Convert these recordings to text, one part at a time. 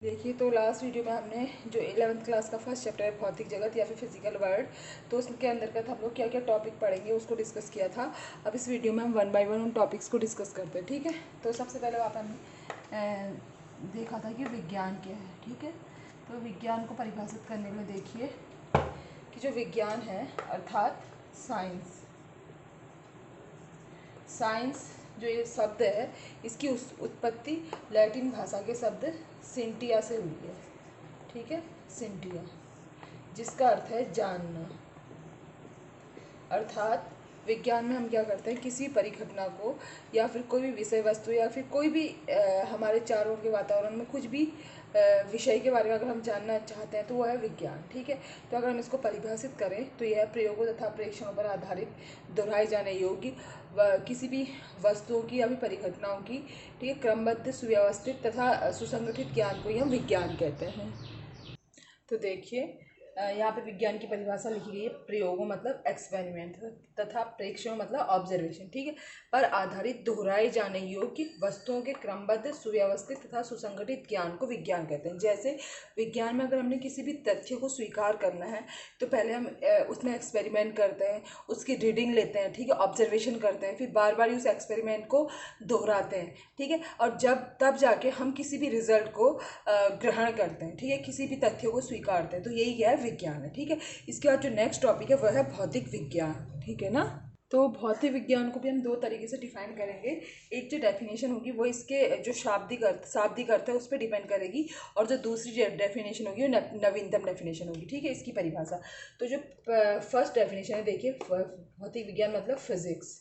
देखिए, तो last video में हमने जो 11th क्लास का फर्स्ट चैप्टर है भौतिक जगत या फिर फिजिकल वर्ल्ड, तो उसके अंतर्गत हम लोग क्या क्या टॉपिक पढ़ेंगे उसको डिस्कस किया था। अब इस वीडियो में हम 1 बाय 1 उन टॉपिक्स को डिस्कस करते हैं, ठीक है। तो सबसे पहले वहाँ पर हमने देखा था कि विज्ञान क्या है, ठीक है। तो विज्ञान को परिभाषित करने में देखिए कि जो विज्ञान है अर्थात साइंस साइंस जो ये शब्द है इसकी उत्पत्ति लैटिन भाषा के शब्द सिंटिया से हुई है, ठीक है। सिंटिया, जिसका अर्थ है जानना। अर्थात विज्ञान में हम क्या करते हैं, किसी परिघटना को या फिर कोई भी विषय वस्तु या फिर कोई भी हमारे चारों के वातावरण में कुछ भी विषय के बारे में अगर हम जानना चाहते हैं तो वह है विज्ञान, ठीक है। तो अगर हम इसको परिभाषित करें तो यह प्रयोगों तथा प्रेक्षणों पर आधारित दोहराए जाने योग्य किसी भी वस्तुओं की या भी परिघटनाओं की, ठीक है, क्रमबद्ध सुव्यवस्थित तथा सुसंगठित ज्ञान को ही हम विज्ञान कहते हैं। तो देखिए, यहाँ पे विज्ञान की परिभाषा लिखी गई है, प्रयोगों मतलब एक्सपेरिमेंट तथा प्रेक्षणों मतलब ऑब्जर्वेशन, ठीक है, पर आधारित दोहराए जाने योग्य वस्तुओं के क्रमबद्ध सुव्यवस्थित तथा सुसंगठित ज्ञान को विज्ञान कहते हैं। जैसे विज्ञान में अगर हमने किसी भी तथ्य को स्वीकार करना है तो पहले हम उसमें एक्सपेरिमेंट करते हैं, उसकी रीडिंग लेते हैं, ठीक है, ऑब्जर्वेशन करते हैं, फिर बार बार उस एक्सपेरिमेंट को दोहराते हैं, ठीक है, और जब तब जाके हम किसी भी रिजल्ट को ग्रहण करते हैं, ठीक है, किसी भी तथ्यों को स्वीकारते हैं। तो यही क्या है, विज्ञान है, ठीक है। इसके बाद जो नेक्स्ट टॉपिक है वह है भौतिक विज्ञान, ठीक है ना। तो भौतिक विज्ञान को भी हम दो तरीके से डिफाइन करेंगे। एक जो डेफिनेशन होगी वो इसके जो शाब्दिक अर्थ है उस पर डिपेंड करेगी, और जो दूसरी डेफिनेशन होगी वो नवीनतम डेफिनेशन होगी, ठीक है, इसकी परिभाषा। तो जो फर्स्ट डेफिनेशन है देखिए, भौतिक विज्ञान मतलब फिजिक्स,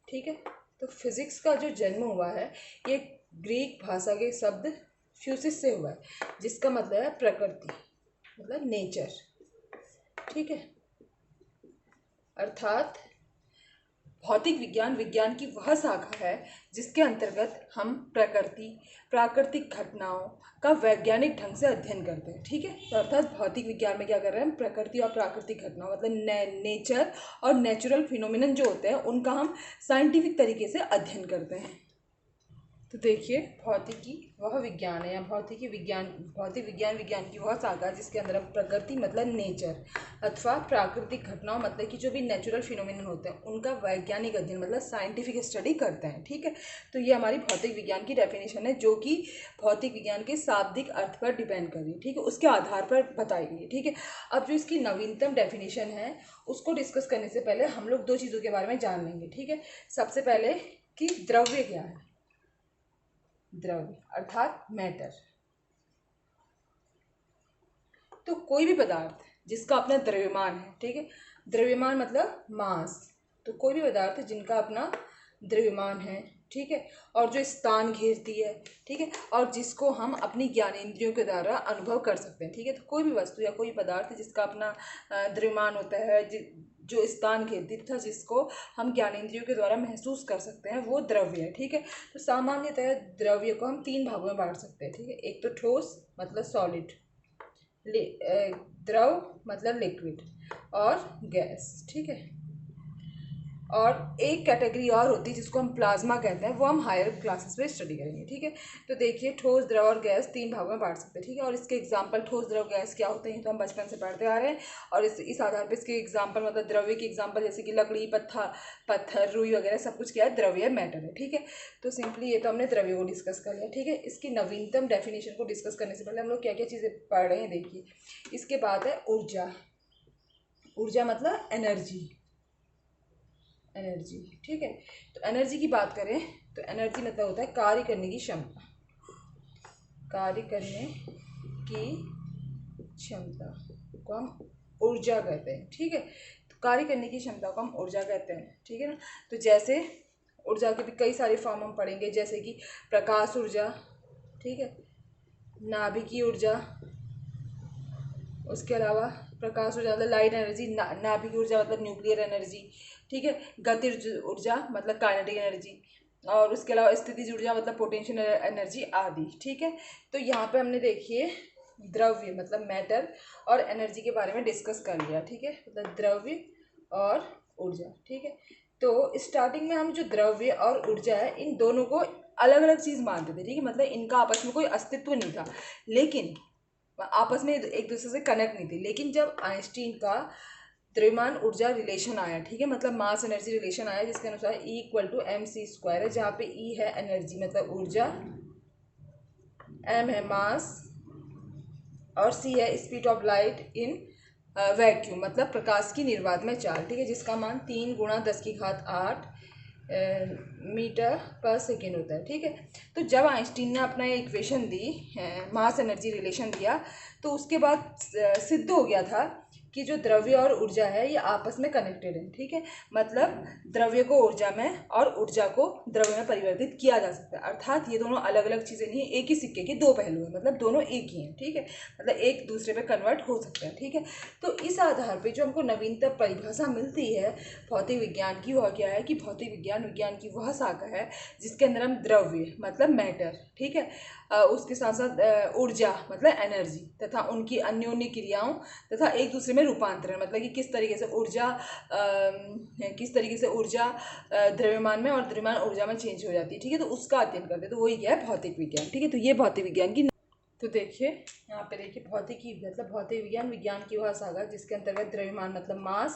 ठीक है। तो फिजिक्स का जो जन्म हुआ है ये ग्रीक भाषा के शब्द फ्यूसिस से हुआ है, जिसका मतलब है प्रकृति, मतलब नेचर, ठीक है। अर्थात भौतिक विज्ञान विज्ञान की वह शाखा है जिसके अंतर्गत हम प्राकृतिक घटनाओं का वैज्ञानिक ढंग से अध्ययन करते हैं, ठीक है। तो अर्थात भौतिक विज्ञान में क्या कर रहे हैं हम, प्रकृति और प्राकृतिक घटनाओं मतलब नेचर और नेचुरल फिनोमिनन जो होते हैं उनका हम साइंटिफिक तरीके से अध्ययन करते हैं। तो देखिए, भौतिकी वह विज्ञान है या भौतिक विज्ञान विज्ञान की वह शाखा है जिसके अंदर हम प्रकृति मतलब नेचर अथवा प्राकृतिक घटनाओं मतलब कि जो भी नेचुरल फिनोमिनन होते हैं उनका वैज्ञानिक अध्ययन मतलब साइंटिफिक स्टडी करते हैं, ठीक है। तो ये हमारी भौतिक विज्ञान की डेफिनेशन है जो कि भौतिक विज्ञान के शाब्दिक अर्थ पर डिपेंड कर रही है, ठीक है, उसके आधार पर बताई गई है, ठीक है। अब जो इसकी नवीनतम डेफिनेशन है उसको डिस्कस करने से पहले हम लोग दो चीज़ों के बारे में जान लेंगे, ठीक है। सबसे पहले कि द्रव्य क्या है। द्रव्य अर्थात मैटर, तो कोई भी पदार्थ जिसका अपना द्रव्यमान है, ठीक है, द्रव्यमान मतलब मास, तो कोई भी पदार्थ जिनका अपना द्रव्यमान है, ठीक है, और जो स्थान घेरती है, ठीक है, और जिसको हम अपनी ज्ञानेंद्रियों के द्वारा अनुभव कर सकते हैं, ठीक है। तो कोई भी वस्तु या कोई पदार्थ जिसका अपना द्रव्यमान होता है, जो स्थान घेरती तथा जिसको हम ज्ञानेंद्रियों के द्वारा महसूस कर सकते हैं वो द्रव्य है, ठीक है। तो सामान्यतः द्रव्य को हम तीन भागों में बांट सकते हैं, ठीक है। एक तो ठोस मतलब सॉलिड, द्रव मतलब लिक्विड, और गैस, ठीक है। और एक कैटेगरी और होती है जिसको हम प्लाज्मा कहते हैं, वो हम हायर क्लासेस में स्टडी करेंगे, ठीक है। तो देखिए, ठोस द्रव और गैस तीन भागों में बांट सकते हैं, ठीक है। और इसके एग्जांपल ठोस द्रव गैस क्या होते हैं तो हम बचपन से पढ़ते आ रहे हैं, और इस आधार पर इसके एग्जांपल मतलब द्रव्य के एग्जांपल जैसे कि लकड़ी, पत्थर, रुई वगैरह सब कुछ क्या है, द्रव्य मैटर है, ठीक है। तो सिंपली ये तो हमने द्रव्य को डिस्कस कर लिया, ठीक है। इसकी नवीनतम डेफिनेशन को डिस्कस करने से पहले हम लोग क्या क्या चीज़ें पढ़ रहे हैं देखिए। इसके बाद है ऊर्जा। ऊर्जा मतलब एनर्जी, ठीक है। तो एनर्जी की बात करें तो एनर्जी मतलब होता है कार्य करने की क्षमता, कार्य करने की क्षमता को हम ऊर्जा कहते हैं, ठीक है। तो कार्य करने की क्षमता को हम ऊर्जा कहते हैं, ठीक है ना। तो जैसे ऊर्जा के भी कई सारे फॉर्म हम पढ़ेंगे, जैसे कि प्रकाश ऊर्जा, ठीक है, नाभिकीय ऊर्जा, उसके अलावा प्रकाश ऊर्जा मतलब लाइट एनर्जी, नाभिकीय ऊर्जा मतलब न्यूक्लियर एनर्जी, ठीक है, गतिज ऊर्जा मतलब काइनेटिक एनर्जी, और उसके अलावा स्थितिज ऊर्जा मतलब पोटेंशियल एनर्जी आदि, ठीक है। तो यहाँ पे हमने देखिए द्रव्य मतलब मैटर और एनर्जी के बारे में डिस्कस कर लिया, ठीक है, मतलब द्रव्य और ऊर्जा, ठीक है। तो स्टार्टिंग में हम जो द्रव्य और ऊर्जा है इन दोनों को अलग अलग चीज़ मानते थे, ठीक है, मतलब इनका आपस में कोई अस्तित्व नहीं था, लेकिन आपस में एक दूसरे से कनेक्ट नहीं थे। लेकिन जब आइंस्टीन का द्रव्यमान ऊर्जा रिलेशन आया, ठीक है, मतलब मास एनर्जी रिलेशन आया, जिसके अनुसार E=mc² है, जहाँ पे E है एनर्जी मतलब ऊर्जा, M है मास और C है speed of light in vacuum मतलब प्रकाश की निर्वात में चाल, ठीक है, जिसका मान 3 × 10⁸ मीटर पर सेकेंड होता है, ठीक है। तो जब आइंस्टीन ने अपना इक्वेशन दी, मास एनर्जी रिलेशन दिया, तो उसके बाद सिद्ध हो गया था कि जो द्रव्य और ऊर्जा है ये आपस में कनेक्टेड है, ठीक है, मतलब द्रव्य को ऊर्जा में और ऊर्जा को द्रव्य में परिवर्तित किया जा सकता है, अर्थात ये दोनों अलग अलग चीज़ें नहीं है, एक ही सिक्के के दो पहलू हैं, मतलब दोनों एक ही हैं, ठीक है, मतलब एक दूसरे पे कन्वर्ट हो सकते हैं, ठीक है। तो इस आधार पे जो हमको नवीनतम परिभाषा मिलती है भौतिक विज्ञान की, वह क्या है कि भौतिक विज्ञान विज्ञान की वह शाखा है जिसके अंदर हम द्रव्य मतलब मैटर, ठीक है, उसके साथ साथ ऊर्जा मतलब एनर्जी तथा उनकी अन्योन्य क्रियाओं तथा एक दूसरे में रूपांतरण, मतलब कि किस तरीके से ऊर्जा द्रव्यमान में और द्रव्यमान ऊर्जा में चेंज हो जाती है, ठीक है, तो उसका अध्ययन करते हैं, तो वही क्या है भौतिक विज्ञान, ठीक है। तो ये भौतिक विज्ञान की, तो देखिए यहाँ पे देखिए भौतिकी मतलब भौतिक विज्ञान विज्ञान की वह शाखा जिसके अंतर्गत द्रव्यमान मतलब मास,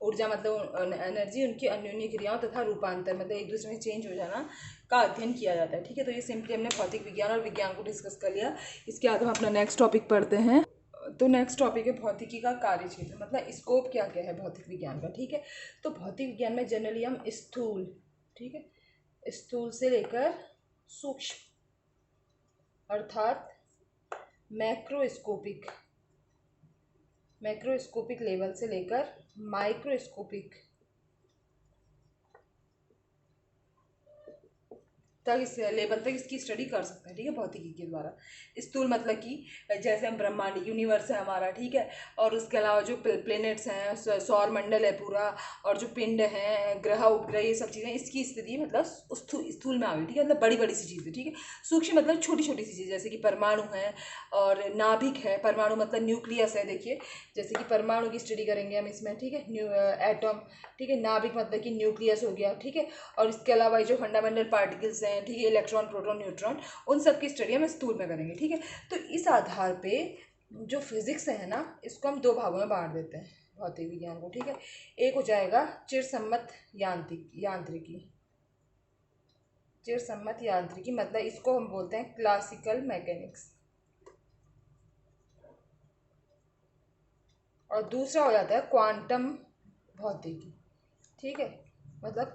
ऊर्जा मतलब एनर्जी, उनकी अन्योन्य क्रियाओं तथा रूपांतर मतलब एक दूसरे में चेंज हो जाना का अध्ययन किया जाता है, ठीक है। तो ये सिंपली हमने भौतिक विज्ञान और विज्ञान को डिस्कस कर लिया। इसके बाद हम अपना नेक्स्ट टॉपिक पढ़ते हैं। तो नेक्स्ट टॉपिक है भौतिकी का कार्य क्षेत्र, मतलब स्कोप क्या क्या है भौतिक विज्ञान का, ठीक है। तो भौतिक विज्ञान में जनरली हम स्थूल, ठीक है, स्थूल से लेकर सूक्ष्म अर्थात मैक्रोस्कोपिक लेवल से लेकर माइक्रोस्कोपिक तक इस लेवल तक इसकी स्टडी कर सकते हैं, ठीक है, भौतिकी के द्वारा। स्थूल मतलब कि जैसे हम ब्रह्मांड यूनिवर्स है हमारा, ठीक है, और उसके अलावा जो प्लेनेट्स हैं, सौर मंडल है पूरा, और जो पिंड हैं, ग्रह उपग्रह, ये सब चीज़ें इसकी स्थिति मतलब स्थूल में आ गई, ठीक है, मतलब बड़ी बड़ी सी चीज़ें, ठीक है। सूक्ष्म मतलब छोटी छोटी सी चीज़ें, जैसे कि परमाणु है और नाभिक है, परमाणु मतलब न्यूक्लियस है, देखिए जैसे कि परमाणु की स्टडी करेंगे हम इसमें, ठीक है, एटम, ठीक है, नाभिक मतलब कि न्यूक्लियस हो गया, ठीक है, और इसके अलावा जो फंडामेंटल पार्टिकल्स हैं, ठीक है, इलेक्ट्रॉन प्रोटॉन न्यूट्रॉन, उन सब की स्टडी हम स्थूल में करेंगे, ठीक है। तो इस आधार पे जो फिजिक्स है ना, इसको हम दो भागों में बांट देते हैं भौतिक विज्ञान को, ठीक है। एक हो जाएगा चिरसम्मत यांत्रिकी मतलब इसको हम बोलते हैं क्लासिकल मैकेनिक्स, और दूसरा हो जाता है क्वांटम भौतिकी, ठीक है, मतलब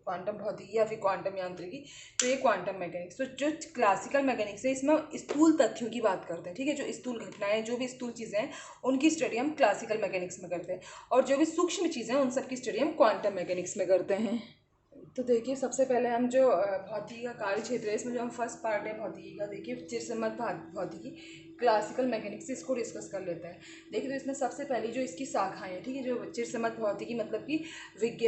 क्वांटम भौतिकी या फिर क्वांटम यांत्रिकी। तो ये क्वांटम मैकेनिक्स, तो जो क्लासिकल मैकेनिक्स है इसमें स्थूल तथ्यों की बात करते हैं, ठीक है, जो स्थूल घटनाएं, जो भी स्थूल चीज़ें हैं उनकी स्टडी हम क्लासिकल मैकेनिक्स में करते हैं, और जो भी सूक्ष्म चीज़ें हैं उन सब की स्टडी हम क्वांटम मैकेनिक्स में करते हैं। तो देखिए सबसे पहले हम जो भौतिकी का कार्य क्षेत्र है, इसमें जो हम फर्स्ट पार्ट है भौतिकी का, देखिए चिरसम्मत भौतिकी क्लासिकल मैकेनिक्स से इसको डिस्कस कर लेते हैं। देखिए तो इसमें सबसे पहली जो इसकी शाखाएं हैं, ठीक है, जो चिरसम्मत भौतिकी मतलब कि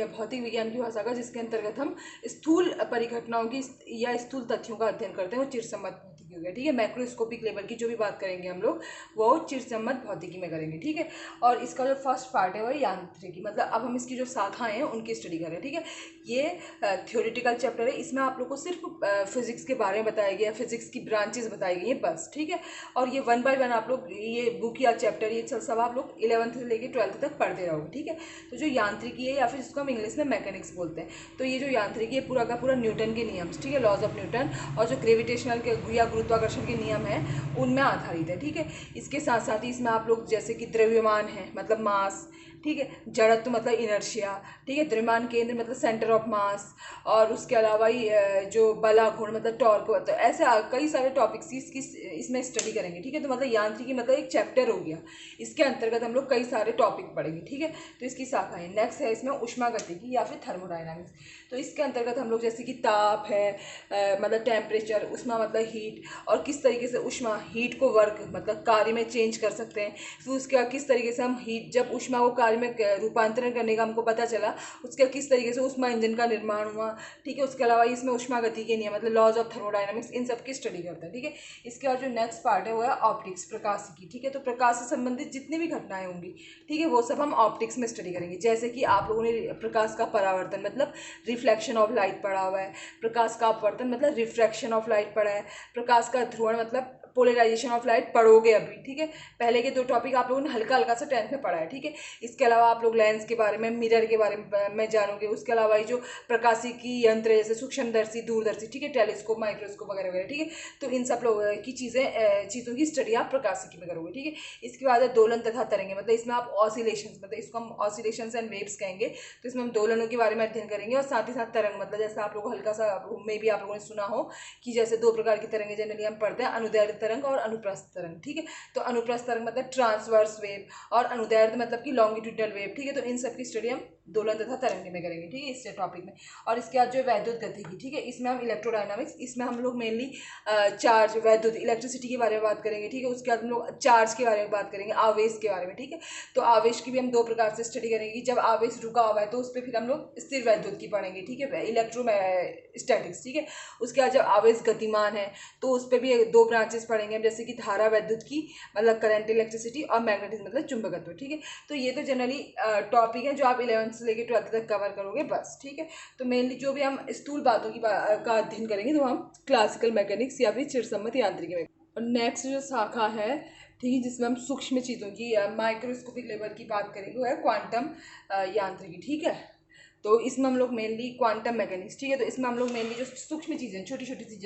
भौतिक विज्ञान की वह शाखा जिसके अंतर्गत हम स्थूल परिघटनाओं की या स्थूल तथ्यों का अध्ययन करते हैं, वो चिरसम्मत भौतिकी हो गया, ठीक है। मैक्रोस्कोपिक लेवल की जो भी बात करेंगे हम लोग वो चिरसम्मत भौतिकी में करेंगे, ठीक है। और इसका जो फर्स्ट पार्ट है वो यांत्रिकी, मतलब अब हम इसकी जो शाखाएं हैं उनकी स्टडी करें, ठीक है। ये थ्योरेटिकल चैप्टर है, इसमें आप लोग को सिर्फ फिजिक्स के बारे में बताया गया, फिजिक्स की ब्रांचेस बताई गई हैं बस, ठीक है। और ये 1 बाय 1 आप लोग ये बुक या चैप्टर ये सब आप लोग 11th से लेकर 12th तक पढ़ते रहोगे, ठीक है। तो जो यांत्रिकी है या फिर जिसको हम इंग्लिश में मैकेनिक्स बोलते हैं, तो ये जो यांत्रिकी है पूरा का पूरा न्यूटन के नियम, ठीक है, लॉज ऑफ न्यूटन और जो ग्रेविटेशनल के या गुरुत्वाकर्षण के नियम है उनमें आधारित है, ठीक है। इसके साथ साथ ही इसमें आप लोग जैसे कि द्रव्यमान है मतलब मास, ठीक है, जड़त्व मतलब इनर्शिया, ठीक है, द्रव्यमान केंद्र मतलब सेंटर ऑफ मास, और उसके अलावा ही जो बलाघूर्ण मतलब टॉर्क, तो ऐसे कई सारे टॉपिक्स इसकी इसमें स्टडी करेंगे, ठीक है। तो मतलब यांत्रिकी मतलब एक चैप्टर हो गया, इसके अंतर्गत हम लोग कई सारे टॉपिक पढ़ेंगे, ठीक है। तो इसकी शाखाएं नेक्स्ट है इसमें उष्मागतिकी या फिर थर्मोडायनामिक्स, तो इसके अंतर्गत हम लोग जैसे कि ताप है मतलब टेम्परेचर, उष्मा मतलब हीट, और किस तरीके से उष्मा हीट को वर्क मतलब कार्य में चेंज कर सकते हैं, फिर उसके बाद किस तरीके से हम हीट जब उष्मा को कार्य बारे में रूपांतरण करने का हमको पता चला, उसका किस तरीके से ऊष्मा इंजन का निर्माण हुआ, ठीक है। उसके अलावा इसमें ऊष्मागति के नियम मतलब लॉज ऑफ थर्मोडायनामिक्स, इन सब की स्टडी करता है, ठीक है। इसके बाद जो नेक्स्ट पार्ट है वो है ऑप्टिक्स, प्रकाशिकी, ठीक है। तो प्रकाश से संबंधित जितनी भी घटनाएं होंगी, ठीक है, वो सब हम ऑप्टिक्स में स्टडी करेंगे। जैसे कि आप लोगों ने प्रकाश का परावर्तन मतलब रिफ्लेक्शन ऑफ लाइट पढ़ा हुआ है, प्रकाश का अपवर्तन मतलब रिफ्रैक्शन ऑफ लाइट पढ़ा है, प्रकाश का ध्रुवण मतलब पोलराइजेशन ऑफ लाइट पढ़ोगे अभी, ठीक है। पहले के 2 टॉपिक आप लोगों ने हल्का हल्का सा 10th में पढ़ा है, ठीक है। इसके अलावा आप लोग लेंस के बारे में, मिरर के बारे में जानोगे। उसके अलावा ये जो प्रकाशिकी यंत्र जैसे सूक्ष्मदर्शी, दूरदर्शी, ठीक है, टेलीस्कोप, माइक्रोस्कोप वगैरह वगैरह, ठीक है। तो इन सब लोग की चीज़ों की स्टडी आप प्रकाशिकी में करोगे, ठीक है। इसके बाद है दोलन तथा तरंगे, मतलब इसमें आप ऑसिलेशंस, मतलब इसको हम ऑसिलेशंस एंड वेव्स कहेंगे। तो इसमें हम दोलनों के बारे में अध्ययन करेंगे, और साथ ही साथ तरंग, मतलब जैसे आप लोग हल्का सा में भी आप लोगों ने सुना हो कि जैसे 2 प्रकार की तरंगे जनरली हम पढ़ते हैं, अनुदैर्ध्य तरंग और अनुप्रस्थ तरंग, ठीक है। तो अनुप्रस्थ तरंग मतलब ट्रांसवर्स वेव, और अनुदैर्ध्य मतलब कि लॉन्गिट्यूडनल वेव, ठीक है। तो इन सब की स्टडी हम दोलन तथा तरंगे में करेंगे, ठीक है, इस टॉपिक में। और इसके बाद जो वैद्युत गतिकी, ठीक है, इसमें हम इलेक्ट्रोडायनामिक्स, इसमें हम लोग मेनली चार्ज, वैद्युत, इलेक्ट्रिसिटी के बारे में बात करेंगे, ठीक है। उसके बाद हम लोग चार्ज के बारे में बात करेंगे, आवेश के बारे में, ठीक है। तो आवेश की भी हम 2 प्रकार से स्टडी करेंगे। जब आवेश रुका हुआ है तो उस पर फिर हम लोग स्थिर वैद्युत की पढ़ेंगे, ठीक है, इलेक्ट्रोस्टैटिक्स, ठीक है। उसके बाद जब आवेश गतिमान है तो उस पर भी 2 ब्रांचेस पढ़ेंगे, जैसे कि धारा वैद्युत की मतलब करंट इलेक्ट्रिसिटी, और मैग्नेटिज्म मतलब चुंबकत्व, ठीक है। तो ये तो जनरली टॉपिक है जो आप 11th से लेकर 12th तक कवर करोगे बस, ठीक है। तो मेनली जो भी हम स्थूल बातों का अध्ययन करेंगे तो हम क्लासिकल मैकेनिक्स या फिर चिरसम्मत यांत्रिकी में। और नेक्स्ट जो शाखा है, ठीक है, जिसमें हम सूक्ष्म चीज़ों की माइक्रोस्कोपिक लेवल की बात करेंगे, वो है क्वांटम यांत्रिकी, ठीक है। तो इसमें हम लोग मेनली क्वांटम मैकेनिक्स, ठीक है, तो इसमें हम लोग मेनली जो सूक्ष्म चीज़ें, छोटी छोटी सी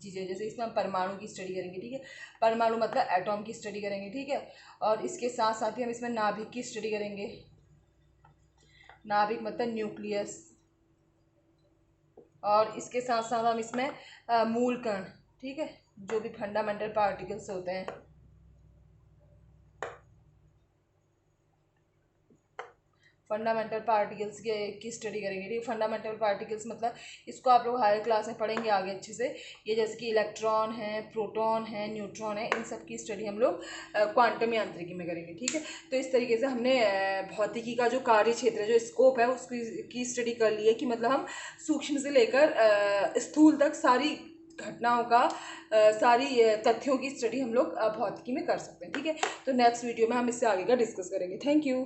चीज़ें, जैसे इसमें हम परमाणु की स्टडी करेंगे, ठीक है। परमाणु मतलब एटॉम की स्टडी करेंगे, ठीक है। और इसके साथ साथ ही हम इसमें नाभिक की स्टडी करेंगे। नाभिक मतलब न्यूक्लियस। और इसके साथ साथ हम इसमें मूल कण, ठीक है, जो भी फंडामेंटल पार्टिकल्स होते हैं, फंडामेंटल पार्टिकल्स की स्टडी करेंगे, ठीक है। फंडामेंटल पार्टिकल्स मतलब इसको आप लोग हायर क्लास में पढ़ेंगे आगे अच्छे से। ये जैसे कि इलेक्ट्रॉन है, प्रोटॉन है, न्यूट्रॉन है, इन सब की स्टडी हम लोग क्वांटम यांत्रिकी में करेंगे, ठीक है। तो इस तरीके से हमने भौतिकी का जो कार्य क्षेत्र, जो स्कोप है, उसकी स्टडी कर ली है कि मतलब हम सूक्ष्म से लेकर स्थूल तक सारी घटनाओं का, सारी तथ्यों की स्टडी हम लोग भौतिकी में कर सकते हैं, ठीक है। तो नेक्स्ट वीडियो में हम इससे आगे का डिस्कस करेंगे। Thank you.